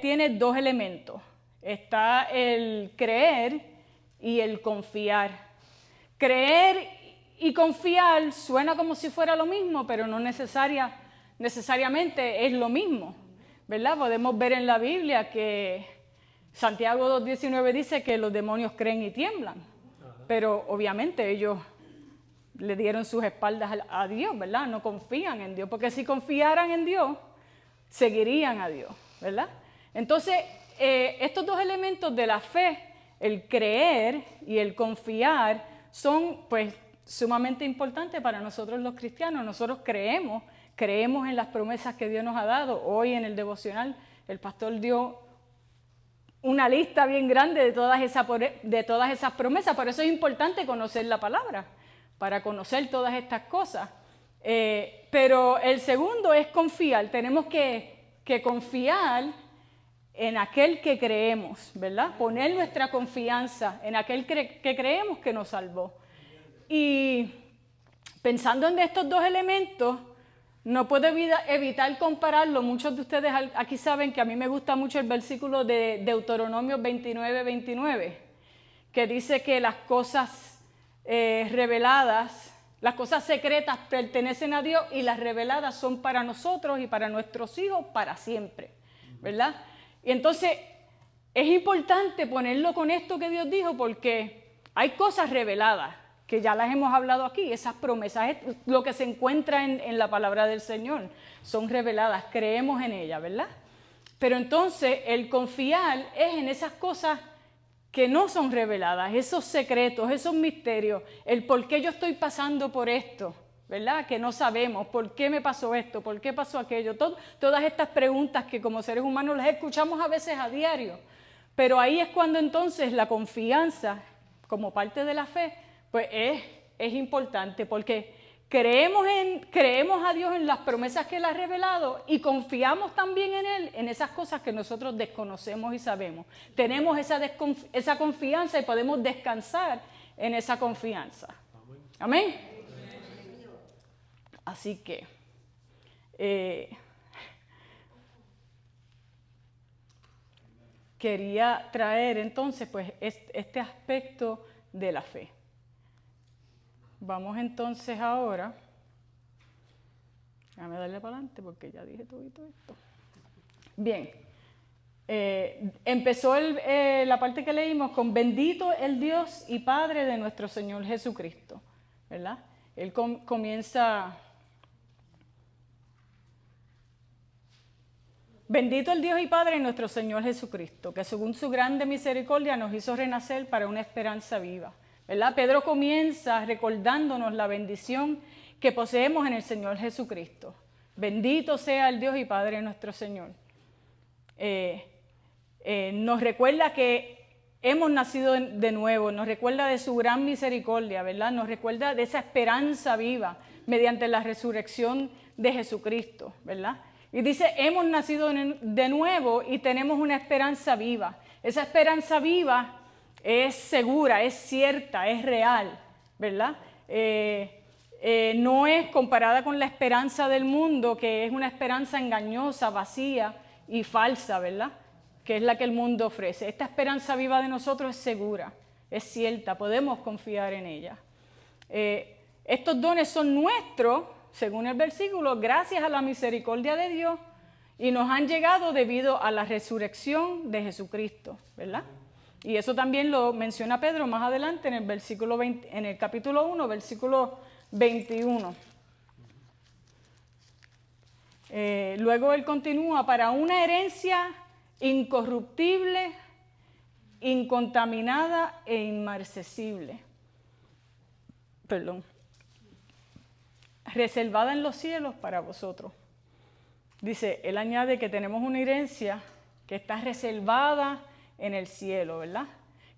tiene dos elementos. Está el creer y el confiar. Creer y confiar suena como si fuera lo mismo, pero no necesariamente es lo mismo, ¿verdad? Podemos ver en la Biblia que Santiago 2:19 dice que los demonios creen y tiemblan, pero obviamente ellos le dieron sus espaldas a Dios, ¿verdad? No confían en Dios, porque si confiaran en Dios, seguirían a Dios, ¿verdad? Entonces, estos dos elementos de la fe, el creer y el confiar, son pues sumamente importantes para nosotros los cristianos. Nosotros creemos en las promesas que Dios nos ha dado. Hoy en el devocional el pastor dio una lista bien grande de todas esas promesas. Por eso es importante conocer la palabra, para conocer todas estas cosas. Pero el segundo es confiar. Tenemos que confiar en aquel que creemos, ¿verdad? Poner nuestra confianza en aquel que creemos que nos salvó. Y pensando en estos dos elementos, no puedo evitar compararlo. Muchos de ustedes aquí saben que a mí me gusta mucho el versículo de Deuteronomio 29:29, que dice que las cosas reveladas, las cosas secretas pertenecen a Dios y las reveladas son para nosotros y para nuestros hijos para siempre, ¿verdad? Y entonces es importante ponerlo con esto que Dios dijo, porque hay cosas reveladas que ya las hemos hablado aquí. Esas promesas, lo que se encuentra en la palabra del Señor, son reveladas, creemos en ellas, ¿verdad? Pero entonces el confiar es en esas cosas que no son reveladas, esos secretos, esos misterios, el por qué yo estoy pasando por esto, ¿verdad? Que no sabemos, ¿por qué me pasó esto? ¿Por qué pasó aquello? Todas estas preguntas que como seres humanos las escuchamos a veces a diario, pero ahí es cuando entonces la confianza, como parte de la fe, pues es importante, porque creemos a Dios en las promesas que Él ha revelado y confiamos también en Él, en esas cosas que nosotros desconocemos y sabemos. Tenemos esa confianza y podemos descansar en esa confianza. Amén. Así que quería traer entonces pues este aspecto de la fe. Vamos entonces ahora, déjame darle para adelante porque ya dije todo esto. Bien, empezó la parte que leímos con bendito el Dios y Padre de nuestro Señor Jesucristo, ¿verdad? Él comienza, bendito el Dios y Padre de nuestro Señor Jesucristo, que según su grande misericordia nos hizo renacer para una esperanza viva, ¿verdad? Pedro comienza recordándonos la bendición que poseemos en el Señor Jesucristo. Bendito sea el Dios y Padre de nuestro Señor. Nos recuerda que hemos nacido de nuevo, nos recuerda de su gran misericordia, ¿verdad? Nos recuerda de esa esperanza viva mediante la resurrección de Jesucristo, ¿verdad? Y dice, hemos nacido de nuevo y tenemos una esperanza viva. Esa esperanza viva es segura, es cierta, es real, ¿verdad? No es comparada con la esperanza del mundo, que es una esperanza engañosa, vacía y falsa, ¿verdad? Que es la que el mundo ofrece. Esta esperanza viva de nosotros es segura, es cierta, podemos confiar en ella. Estos dones son nuestros, según el versículo, gracias a la misericordia de Dios, y nos han llegado debido a la resurrección de Jesucristo, ¿verdad? Y eso también lo menciona Pedro más adelante en el versículo 20, en el capítulo 1, versículo 21. Luego él continúa, para una herencia incorruptible, incontaminada e inmarcesible. Reservada en los cielos para vosotros. Dice, él añade que tenemos una herencia que está reservada en el cielo, ¿verdad?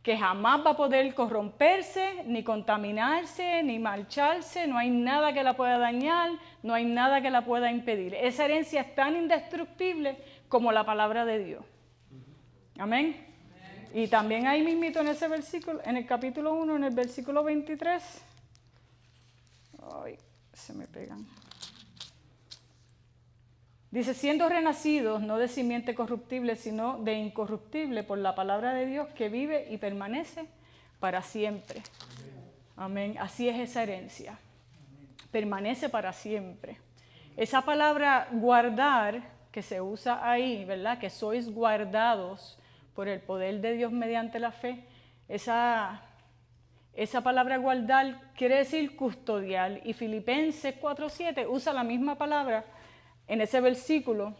Que jamás va a poder corromperse, ni contaminarse, ni marcharse, no hay nada que la pueda dañar, no hay nada que la pueda impedir. Esa herencia es tan indestructible como la palabra de Dios. Amén. Y también ahí mismito en ese versículo, en el capítulo 1, en el versículo 23. Ay, se me pegan. Dice, siendo renacidos, no de simiente corruptible, sino de incorruptible, por la palabra de Dios que vive y permanece para siempre. Amén. Así es esa herencia. Permanece para siempre. Esa palabra guardar, que se usa ahí, ¿verdad? Que sois guardados por el poder de Dios mediante la fe. Esa palabra guardar quiere decir custodiar. Y Filipenses 4:7 usa la misma palabra en ese versículo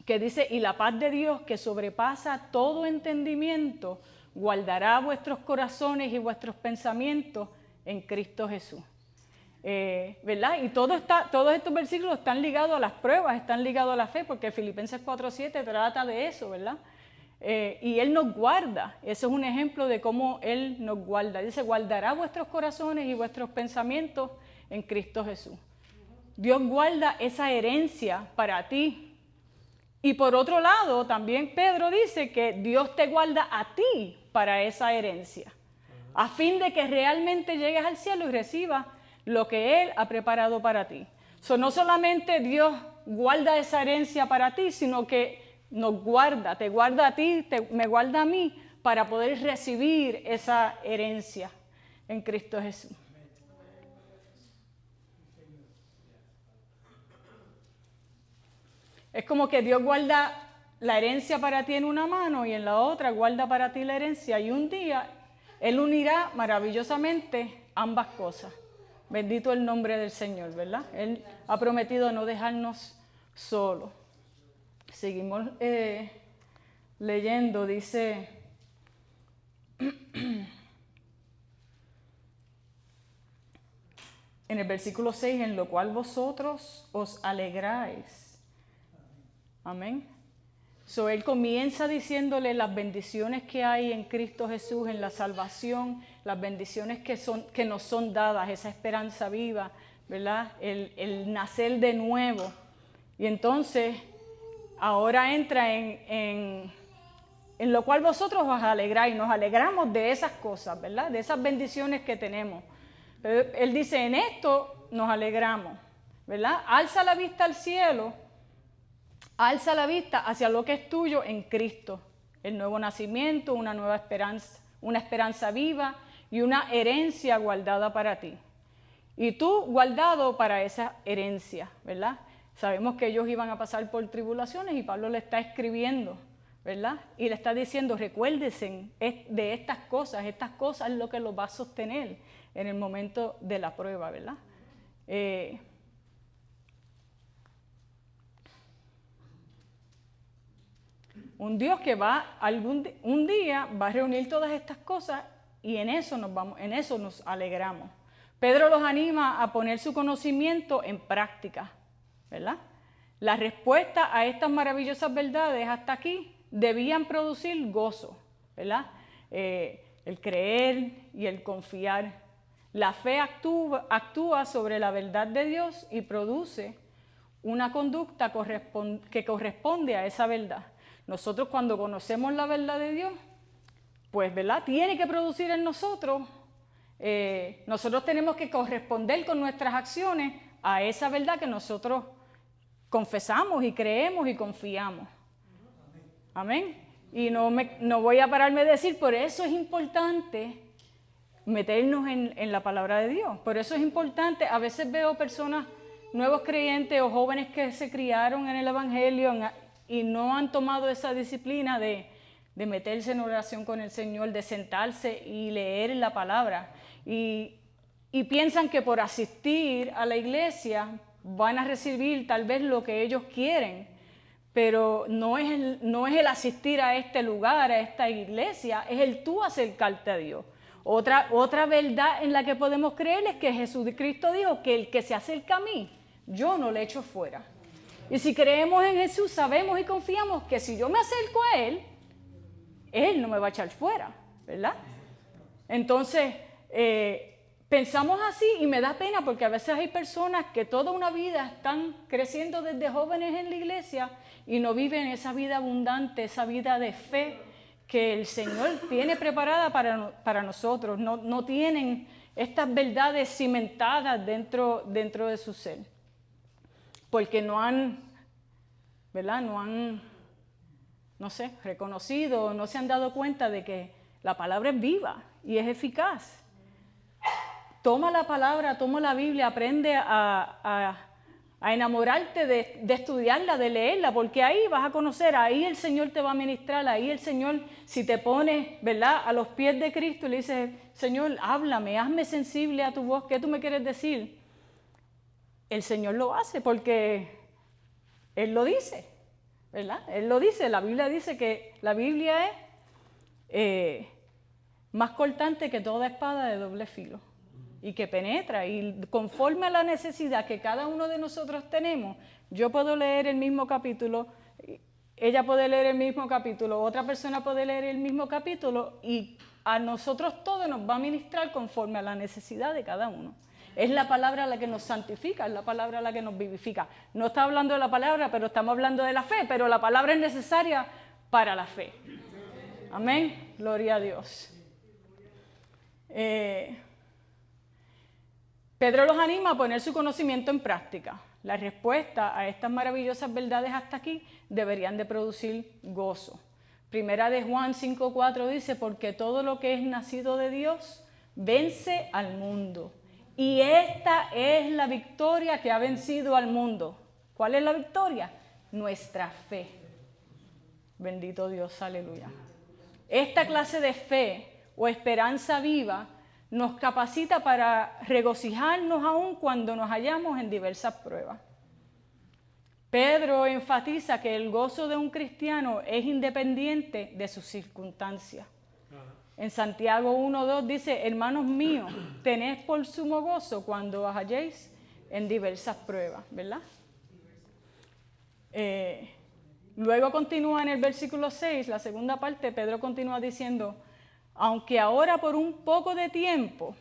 que dice, y la paz de Dios que sobrepasa todo entendimiento, guardará vuestros corazones y vuestros pensamientos en Cristo Jesús. ¿Verdad? Y todos estos versículos están ligados a las pruebas, están ligados a la fe, porque Filipenses 4:7 trata de eso, ¿verdad? Y Él nos guarda. Eso es un ejemplo de cómo Él nos guarda. Dice, guardará vuestros corazones y vuestros pensamientos en Cristo Jesús. Dios guarda esa herencia para ti. Y por otro lado, también Pedro dice que Dios te guarda a ti para esa herencia, a fin de que realmente llegues al cielo y recibas lo que Él ha preparado para ti. No solamente Dios guarda esa herencia para ti, sino que nos guarda, te guarda a ti, me guarda a mí, para poder recibir esa herencia en Cristo Jesús. Es como que Dios guarda la herencia para ti en una mano y en la otra guarda para ti la herencia, y un día Él unirá maravillosamente ambas cosas. Bendito el nombre del Señor, ¿verdad? Él ha prometido no dejarnos solos. Seguimos leyendo, dice, en el versículo 6, en lo cual vosotros os alegráis. Amén. Él comienza diciéndole las bendiciones que hay en Cristo Jesús, en la salvación, las bendiciones que nos son dadas, esa esperanza viva, ¿verdad? El nacer de nuevo. Y entonces, ahora entra en lo cual vosotros os alegráis, nos alegramos de esas cosas, ¿verdad? De esas bendiciones que tenemos. Pero Él dice, en esto nos alegramos, ¿verdad? Alza la vista al cielo. Alza la vista hacia lo que es tuyo en Cristo, el nuevo nacimiento, una nueva esperanza, una esperanza viva y una herencia guardada para ti. Y tú guardado para esa herencia, ¿verdad? Sabemos que ellos iban a pasar por tribulaciones y Pablo le está escribiendo, ¿verdad? Y le está diciendo, recuérdense de estas cosas es lo que los va a sostener en el momento de la prueba, ¿verdad? Un Dios que un día va a reunir todas estas cosas y en eso nos alegramos. Pedro los anima a poner su conocimiento en práctica, ¿verdad? La respuesta a estas maravillosas verdades hasta aquí debían producir gozo, ¿verdad? El creer y el confiar. La fe actúa sobre la verdad de Dios y produce una conducta que corresponde a esa verdad. Nosotros cuando conocemos la verdad de Dios, pues, ¿verdad? Tiene que producir en nosotros, nosotros tenemos que corresponder con nuestras acciones a esa verdad que nosotros confesamos y creemos y confiamos. Amén. Y no voy a pararme de decir, por eso es importante meternos en la palabra de Dios. Por eso es importante, a veces veo personas, nuevos creyentes o jóvenes que se criaron en el Evangelio y no han tomado esa disciplina de meterse en oración con el Señor, de sentarse y leer la palabra. Y piensan que por asistir a la iglesia van a recibir tal vez lo que ellos quieren, pero no es el asistir a este lugar, a esta iglesia, es el tú acercarte a Dios. Otra verdad en la que podemos creer es que Jesucristo dijo que el que se acerca a mí, yo no le echo fuera. Y si creemos en Jesús, sabemos y confiamos que si yo me acerco a Él, Él no me va a echar fuera, ¿verdad? Entonces, pensamos así y me da pena porque a veces hay personas que toda una vida están creciendo desde jóvenes en la iglesia y no viven esa vida abundante, esa vida de fe que el Señor tiene preparada para nosotros. No tienen estas verdades cimentadas dentro de su ser, porque no han ¿verdad? No han, no sé, reconocido, no se han dado cuenta de que la palabra es viva y es eficaz. Toma la palabra, toma la Biblia, aprende a enamorarte de estudiarla, de leerla, porque ahí vas a conocer, ahí el Señor te va a ministrar, ahí el Señor, si te pones, ¿verdad?, a los pies de Cristo y le dices, Señor, háblame, hazme sensible a tu voz, ¿qué tú me quieres decir? El Señor lo hace porque Él lo dice, ¿verdad? Él lo dice, la Biblia dice que la Biblia es más cortante que toda espada de doble filo y que penetra, y conforme a la necesidad que cada uno de nosotros tenemos, yo puedo leer el mismo capítulo, ella puede leer el mismo capítulo, otra persona puede leer el mismo capítulo, y a nosotros todos nos va a ministrar conforme a la necesidad de cada uno. Es la palabra la que nos santifica, es la palabra la que nos vivifica. No está hablando de la palabra, pero estamos hablando de la fe, pero la palabra es necesaria para la fe. Amén, gloria a Dios. Pedro los anima a poner su conocimiento en práctica. La respuesta a estas maravillosas verdades hasta aquí deberían de producir gozo. Primera de Juan 5:4 dice, porque todo lo que es nacido de Dios vence al mundo. Y esta es la victoria que ha vencido al mundo. ¿Cuál es la victoria? Nuestra fe. Bendito Dios, aleluya. Esta clase de fe o esperanza viva nos capacita para regocijarnos aún cuando nos hallamos en diversas pruebas. Pedro enfatiza que el gozo de un cristiano es independiente de sus circunstancias. En Santiago 1:2 dice, hermanos míos, tened por sumo gozo cuando os halléis en diversas pruebas, ¿verdad? Luego continúa en el versículo 6, la segunda parte, Pedro continúa diciendo, aunque ahora por un poco de tiempo,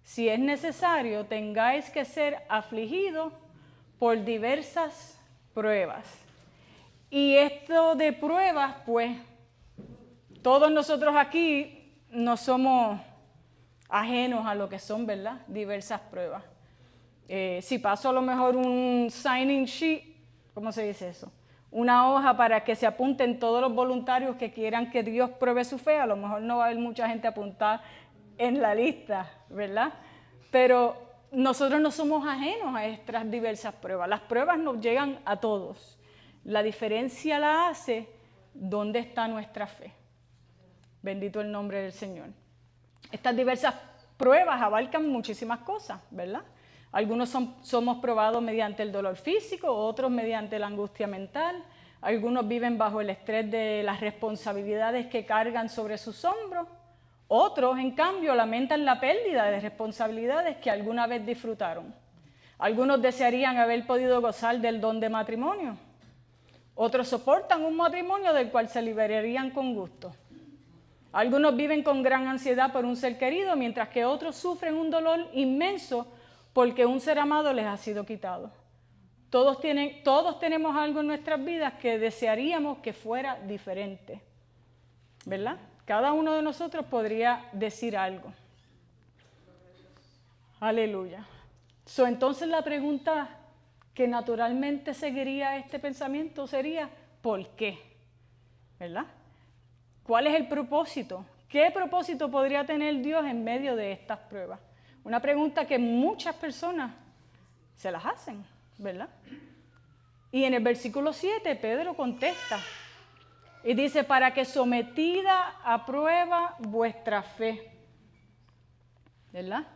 si es necesario, tengáis que ser afligidos por diversas pruebas. Y esto de pruebas, pues, todos nosotros aquí no somos ajenos a lo que son, ¿verdad?, diversas pruebas. Si paso a lo mejor un sign-in sheet, ¿cómo se dice eso? Una hoja para que se apunten todos los voluntarios que quieran que Dios pruebe su fe. A lo mejor no va a haber mucha gente apuntada en la lista, ¿verdad? Pero nosotros no somos ajenos a estas diversas pruebas. Las pruebas nos llegan a todos. La diferencia la hace dónde está nuestra fe. Bendito el nombre del Señor. Estas diversas pruebas abarcan muchísimas cosas, ¿verdad? Algunos somos probados mediante el dolor físico, otros mediante la angustia mental. Algunos viven bajo el estrés de las responsabilidades que cargan sobre sus hombros. Otros, en cambio, lamentan la pérdida de responsabilidades que alguna vez disfrutaron. Algunos desearían haber podido gozar del don de matrimonio. Otros soportan un matrimonio del cual se liberarían con gusto. Algunos viven con gran ansiedad por un ser querido, mientras que otros sufren un dolor inmenso porque un ser amado les ha sido quitado. Todos tenemos algo en nuestras vidas que desearíamos que fuera diferente, ¿verdad? Cada uno de nosotros podría decir algo. Aleluya. Entonces la pregunta que naturalmente seguiría este pensamiento sería, ¿por qué? ¿Verdad? ¿Cuál es el propósito? ¿Qué propósito podría tener Dios en medio de estas pruebas? Una pregunta que muchas personas se las hacen, ¿verdad? Y en el versículo 7 Pedro contesta y dice, para que sometida a prueba vuestra fe, ¿verdad?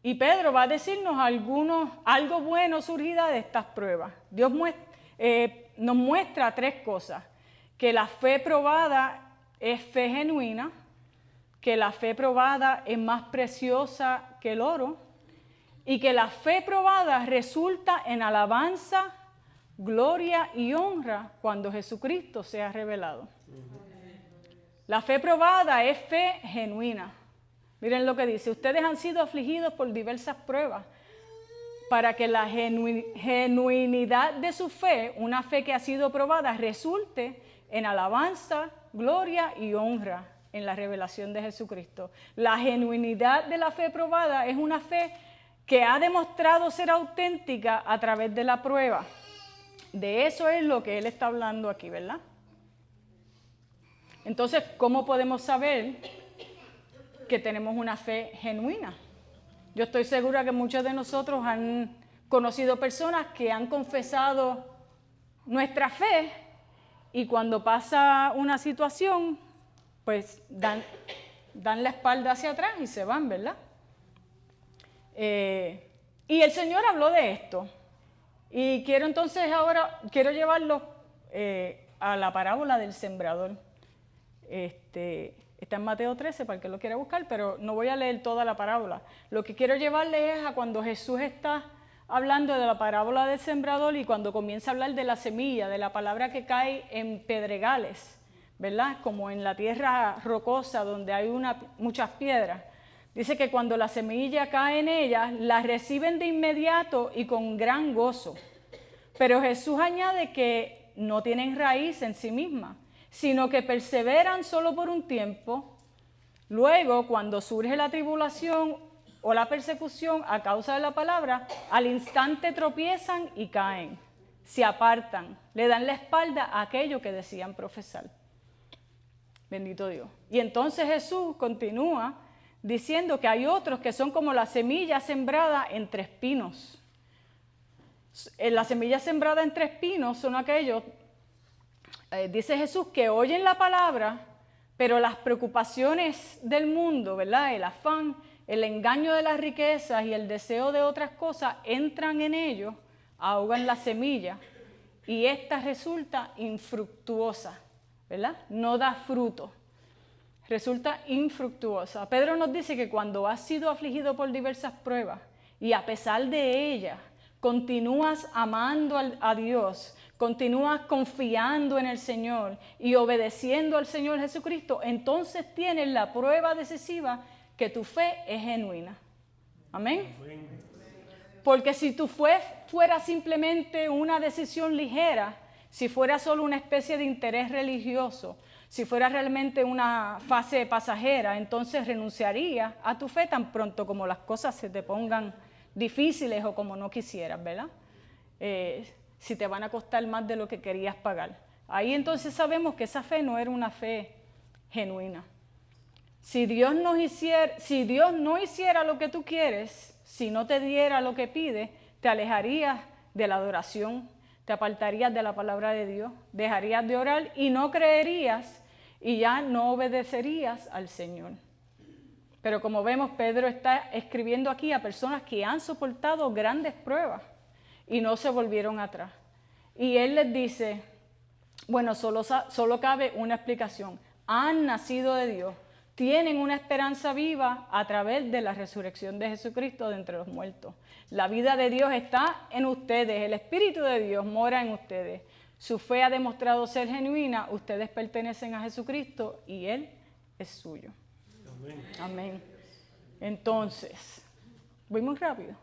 Y Pedro va a decirnos algo bueno surgirá de estas pruebas. Dios nos muestra tres cosas: que la fe probada es fe genuina, que la fe probada es más preciosa que el oro, y que la fe probada resulta en alabanza, gloria y honra cuando Jesucristo sea revelado. La fe probada es fe genuina. Miren lo que dice, ustedes han sido afligidos por diversas pruebas, para que la genuinidad de su fe, una fe que ha sido probada, resulte en alabanza, gloria y honra en la revelación de Jesucristo. La genuinidad de la fe probada es una fe que ha demostrado ser auténtica a través de la prueba. De eso es lo que él está hablando aquí, ¿verdad? Entonces, ¿cómo podemos saber que tenemos una fe genuina? Yo estoy segura que muchos de nosotros han conocido personas que han confesado nuestra fe y cuando pasa una situación, pues dan la espalda hacia atrás y se van, ¿verdad? Y el Señor habló de esto. Y quiero entonces ahora, llevarlo a la parábola del sembrador. Está en Mateo 13 para el que lo quiera buscar, pero no voy a leer toda la parábola. Lo que quiero llevarle es a cuando Jesús está hablando de la parábola del sembrador y cuando comienza a hablar de la semilla, de la palabra que cae en pedregales, ¿verdad? Como en la tierra rocosa donde hay muchas piedras. Dice que cuando la semilla cae en ellas, la reciben de inmediato y con gran gozo. Pero Jesús añade que no tienen raíz en sí misma, sino que perseveran solo por un tiempo. Luego, cuando surge la tribulación o la persecución a causa de la palabra, al instante tropiezan y caen, se apartan, le dan la espalda a aquello que decían profesar. Bendito Dios. Y entonces Jesús continúa diciendo que hay otros que son como la semilla sembrada entre espinos. La semilla sembrada entre espinos son aquellos, dice Jesús, que oyen la palabra, pero las preocupaciones del mundo, ¿verdad? El afán, el engaño de las riquezas y el deseo de otras cosas entran en ellos, ahogan la semilla y esta resulta infructuosa, ¿verdad? No da fruto. Resulta infructuosa. Pedro nos dice que cuando has sido afligido por diversas pruebas y a pesar de ellas continúas amando a Dios, continúas confiando en el Señor y obedeciendo al Señor Jesucristo, entonces tienes la prueba decisiva que tu fe es genuina. Amén. Porque si tu fe fuera simplemente una decisión ligera, si fuera solo una especie de interés religioso, si fuera realmente una fase pasajera, entonces renunciarías a tu fe tan pronto como las cosas se te pongan difíciles o como no quisieras, ¿verdad? Si te van a costar más de lo que querías pagar. Ahí entonces sabemos que esa fe no era una fe genuina. Si Dios no hiciera lo que tú quieres, si no te diera lo que pides, te alejarías de la adoración, te apartarías de la palabra de Dios, dejarías de orar y no creerías y ya no obedecerías al Señor. Pero como vemos, Pedro está escribiendo aquí a personas que han soportado grandes pruebas y no se volvieron atrás. Y él les dice, bueno, solo cabe una explicación. Han nacido de Dios, tienen una esperanza viva a través de la resurrección de Jesucristo de entre los muertos. La vida de Dios está en ustedes, el Espíritu de Dios mora en ustedes. Su fe ha demostrado ser genuina, ustedes pertenecen a Jesucristo y Él es suyo. Amén. Amén. Entonces, voy muy rápido.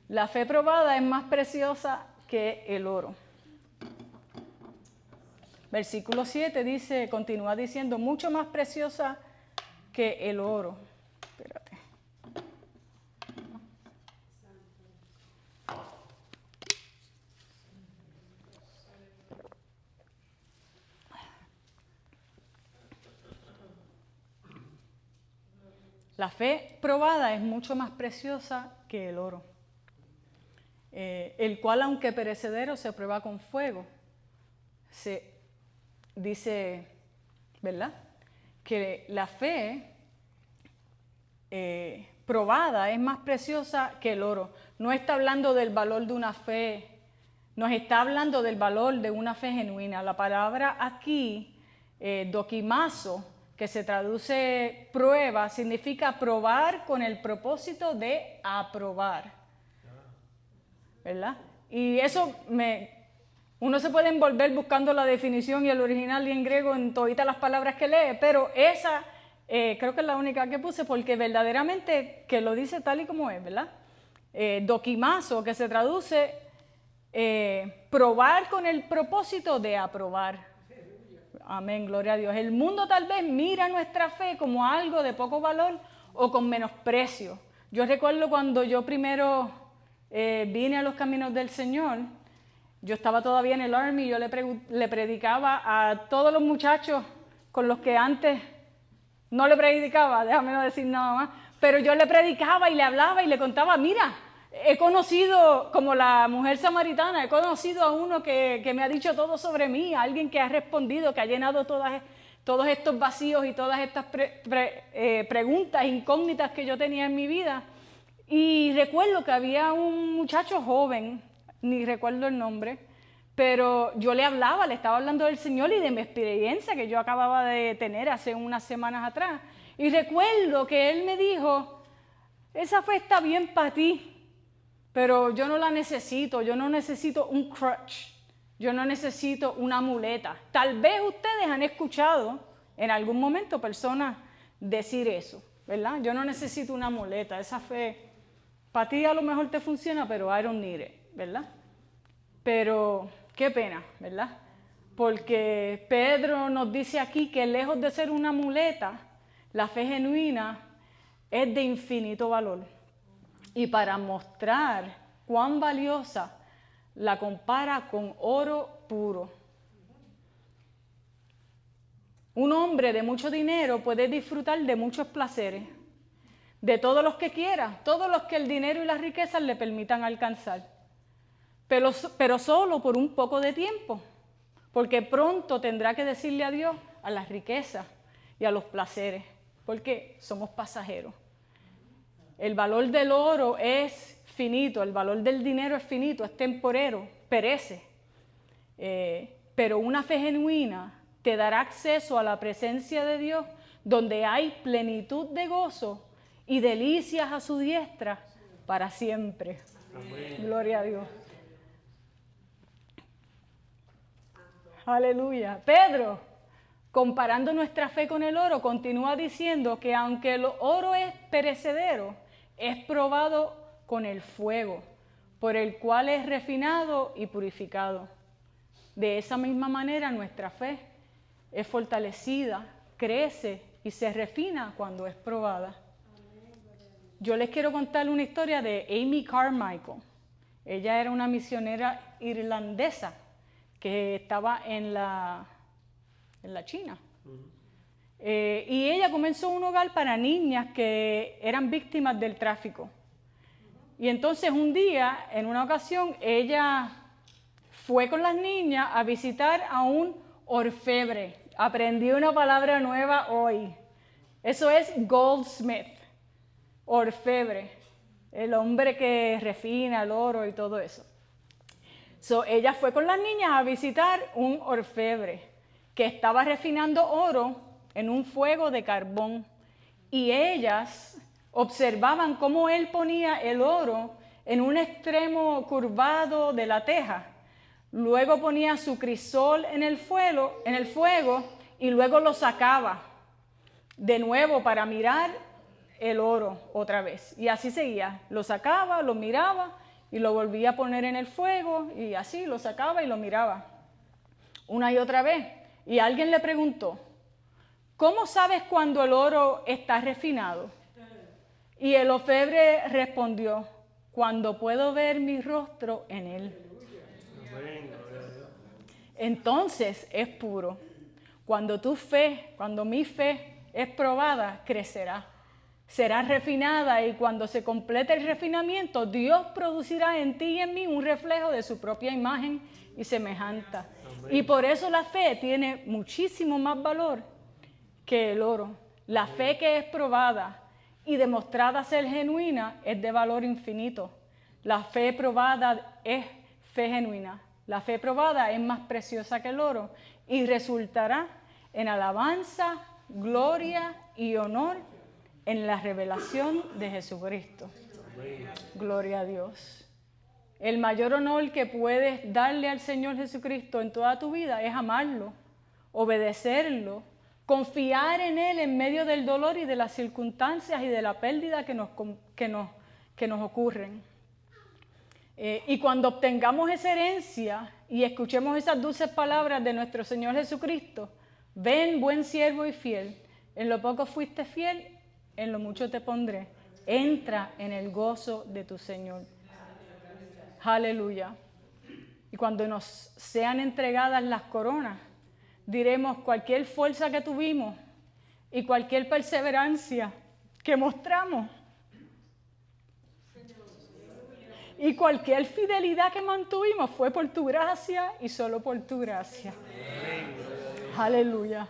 La fe probada es más preciosa que el oro. Versículo 7 dice, continúa diciendo, mucho más preciosa que el oro. Espérate. La fe probada es mucho más preciosa que el oro, el cual, aunque perecedero, se prueba con fuego. Se dice, ¿verdad?, que la fe probada es más preciosa que el oro. No está hablando del valor de una fe, nos está hablando del valor de una fe genuina. La palabra aquí, dokimazo, que se traduce prueba, significa probar con el propósito de aprobar, ¿verdad? Y eso uno se puede envolver buscando la definición y el original y en griego en todas las palabras que lee, pero esa creo que es la única que puse porque verdaderamente que lo dice tal y como es, ¿verdad? Dokimazo, que se traduce probar con el propósito de aprobar. Amén, gloria a Dios. El mundo tal vez mira nuestra fe como algo de poco valor o con menosprecio. Yo recuerdo cuando yo primero vine a los caminos del Señor, Yo estaba todavía en el Army, yo le predicaba a todos los muchachos con los que antes no le predicaba, déjame no decir nada más, pero yo le predicaba y le hablaba y le contaba, mira, he conocido, como la mujer samaritana, he conocido a uno que me ha dicho todo sobre mí, a alguien que ha respondido, que ha llenado todos estos vacíos y todas estas preguntas incógnitas que yo tenía en mi vida. Y recuerdo que había un muchacho joven, ni recuerdo el nombre, pero yo le hablaba, le estaba hablando del Señor y de mi experiencia que yo acababa de tener hace unas semanas atrás. Y recuerdo que él me dijo, esa fe está bien para ti, pero yo no la necesito, yo no necesito un crutch, yo no necesito una muleta. Tal vez ustedes han escuchado en algún momento personas decir eso, ¿verdad? Yo no necesito una muleta, esa fe para ti a lo mejor te funciona, pero I don't need it, ¿verdad? Pero qué pena, ¿verdad? Porque Pedro nos dice aquí que lejos de ser una muleta, la fe genuina es de infinito valor. Y para mostrar cuán valiosa, la compara con oro puro. Un hombre de mucho dinero puede disfrutar de muchos placeres, de todos los que quiera, todos los que el dinero y las riquezas le permitan alcanzar, pero solo por un poco de tiempo, porque pronto tendrá que decirle adiós a las riquezas y a los placeres, porque somos pasajeros. El valor del oro es finito, el valor del dinero es finito, es temporero, perece, pero una fe genuina te dará acceso a la presencia de Dios, donde hay plenitud de gozo y delicias a su diestra para siempre. Amén. Gloria a Dios. Aleluya. Pedro, comparando nuestra fe con el oro, continúa diciendo que aunque el oro es perecedero, es probado con el fuego, por el cual es refinado y purificado. De esa misma manera nuestra fe es fortalecida, crece y se refina cuando es probada. Yo les quiero contar una historia de Amy Carmichael. Ella era una misionera irlandesa que estaba en la China. Y ella comenzó un hogar para niñas que eran víctimas del tráfico. Y entonces un día, en una ocasión, ella fue con las niñas a visitar a un orfebre. Aprendí una palabra nueva hoy. Eso es goldsmith. Orfebre, el hombre que refina el oro y todo eso. Ella fue con las niñas a visitar un orfebre que estaba refinando oro en un fuego de carbón, y ellas observaban cómo él ponía el oro en un extremo curvado de la teja, luego ponía su crisol en el fuego y luego lo sacaba de nuevo para mirar el oro otra vez, y así seguía, lo sacaba, lo miraba y lo volvía a poner en el fuego, y así lo sacaba y lo miraba una y otra vez. Y alguien le preguntó, ¿cómo sabes cuando el oro está refinado? Y el orfebre respondió, cuando puedo ver mi rostro en él. Entonces es puro. Cuando mi fe es probada, crecerá. Será refinada, y cuando se complete el refinamiento, Dios producirá en ti y en mí un reflejo de su propia imagen y semejanza. Amén. Y por eso la fe tiene muchísimo más valor que el oro. La fe que es probada y demostrada ser genuina es de valor infinito. La fe probada es fe genuina. La fe probada es más preciosa que el oro y resultará en alabanza, gloria y honor en la revelación de Jesucristo. Amén. Gloria a Dios. El mayor honor que puedes darle al Señor Jesucristo en toda tu vida es amarlo, obedecerlo, confiar en Él en medio del dolor y de las circunstancias y de la pérdida que nos ocurren. Y cuando obtengamos esa herencia y escuchemos esas dulces palabras de nuestro Señor Jesucristo, ven, buen siervo y fiel, en lo poco fuiste fiel, en lo mucho te pondré. Entra en el gozo de tu Señor. Aleluya. Y cuando nos sean entregadas las coronas, diremos cualquier fuerza que tuvimos y cualquier perseverancia que mostramos y cualquier fidelidad que mantuvimos fue por tu gracia y solo por tu gracia. Aleluya.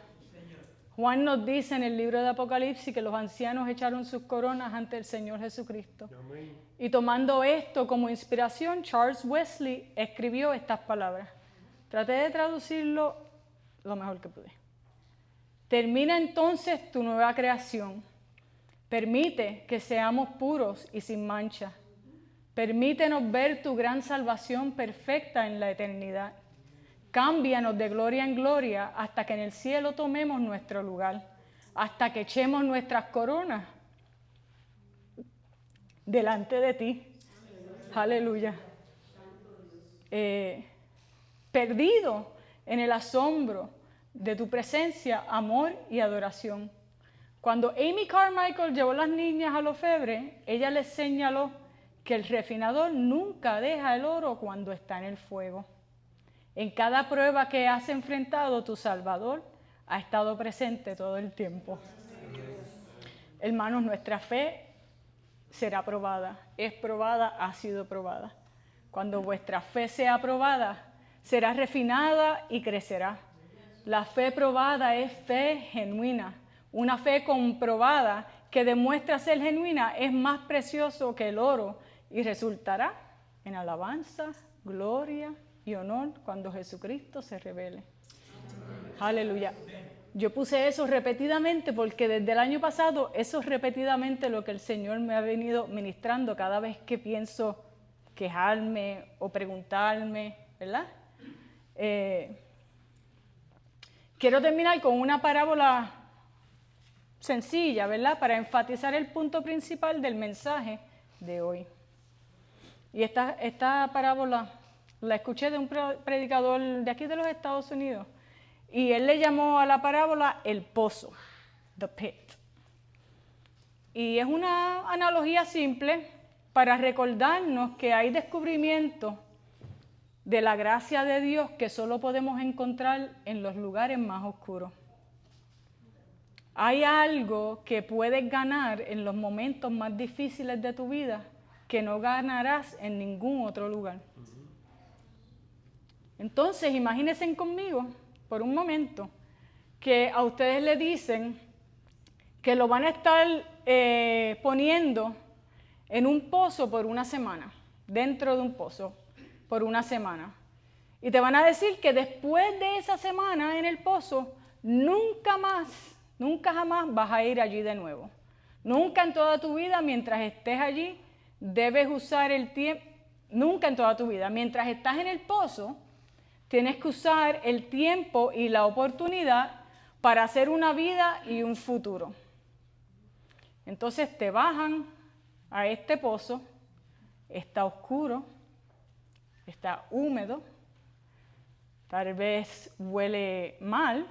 Juan nos dice en el libro de Apocalipsis que los ancianos echaron sus coronas ante el Señor Jesucristo. Y tomando esto como inspiración, Charles Wesley escribió estas palabras. Traté de traducirlo lo mejor que pude. Termina entonces tu nueva creación. Permite que seamos puros y sin mancha. Permítenos ver tu gran salvación perfecta en la eternidad. Cámbianos de gloria en gloria hasta que en el cielo tomemos nuestro lugar, hasta que echemos nuestras coronas delante de ti. Aleluya. Perdido en el asombro de tu presencia, amor y adoración. Cuando Amy Carmichael llevó a las niñas al orfebre, ella les señaló que el refinador nunca deja el oro cuando está en el fuego. En cada prueba que has enfrentado, tu Salvador ha estado presente todo el tiempo. Hermanos, nuestra fe será probada, es probada, ha sido probada. Cuando vuestra fe sea probada, será refinada y crecerá. La fe probada es fe genuina. Una fe comprobada que demuestra ser genuina es más precioso que el oro y resultará en alabanza, gloria y honor cuando Jesucristo se revele. Aleluya. Yo puse eso repetidamente porque desde el año pasado eso es repetidamente lo que el Señor me ha venido ministrando cada vez que pienso quejarme o preguntarme, ¿verdad? Quiero terminar con una parábola sencilla, ¿verdad? Para enfatizar el punto principal del mensaje de hoy. Y esta parábola la escuché de un predicador de aquí de los Estados Unidos. Y él le llamó a la parábola el pozo, the pit. Y es una analogía simple para recordarnos que hay descubrimiento de la gracia de Dios que solo podemos encontrar en los lugares más oscuros. Hay algo que puedes ganar en los momentos más difíciles de tu vida que no ganarás en ningún otro lugar. Entonces, imagínense conmigo por un momento que a ustedes le dicen que lo van a estar poniendo en un pozo por una semana, dentro de un pozo por una semana. Y te van a decir que después de esa semana en el pozo, nunca jamás vas a ir allí de nuevo. Nunca en toda tu vida, mientras estés allí, debes usar el tiempo. Nunca en toda tu vida, mientras estás en el pozo, tienes que usar el tiempo y la oportunidad para hacer una vida y un futuro. Entonces te bajan a este pozo, está oscuro, está húmedo, tal vez huele mal,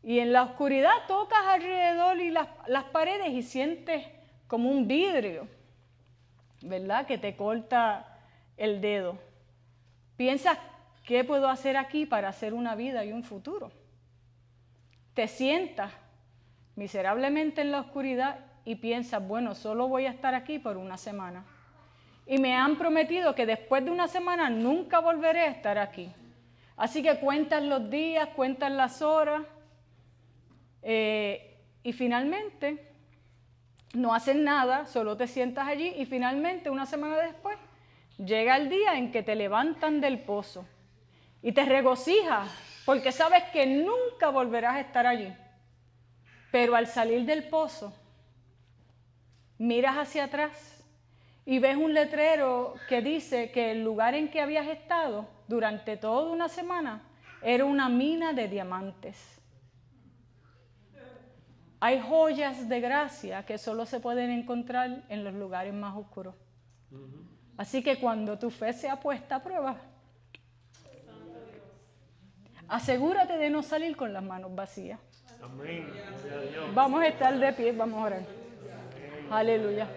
y en la oscuridad tocas alrededor y las paredes y sientes como un vidrio, ¿verdad? Que te corta el dedo. Piensas, ¿qué puedo hacer aquí para hacer una vida y un futuro? Te sientas miserablemente en la oscuridad y piensas, bueno, solo voy a estar aquí por una semana. Y me han prometido que después de una semana nunca volveré a estar aquí. Así que cuentas los días, cuentas las horas y finalmente no haces nada, solo te sientas allí y finalmente una semana después llega el día en que te levantan del pozo y te regocijas porque sabes que nunca volverás a estar allí. Pero al salir del pozo, miras hacia atrás y ves un letrero que dice que el lugar en que habías estado durante toda una semana era una mina de diamantes. Hay joyas de gracia que solo se pueden encontrar en los lugares más oscuros. Así que cuando tu fe sea puesta a prueba, asegúrate de no salir con las manos vacías. Amén. Vamos a estar de pie, vamos a orar. Aleluya.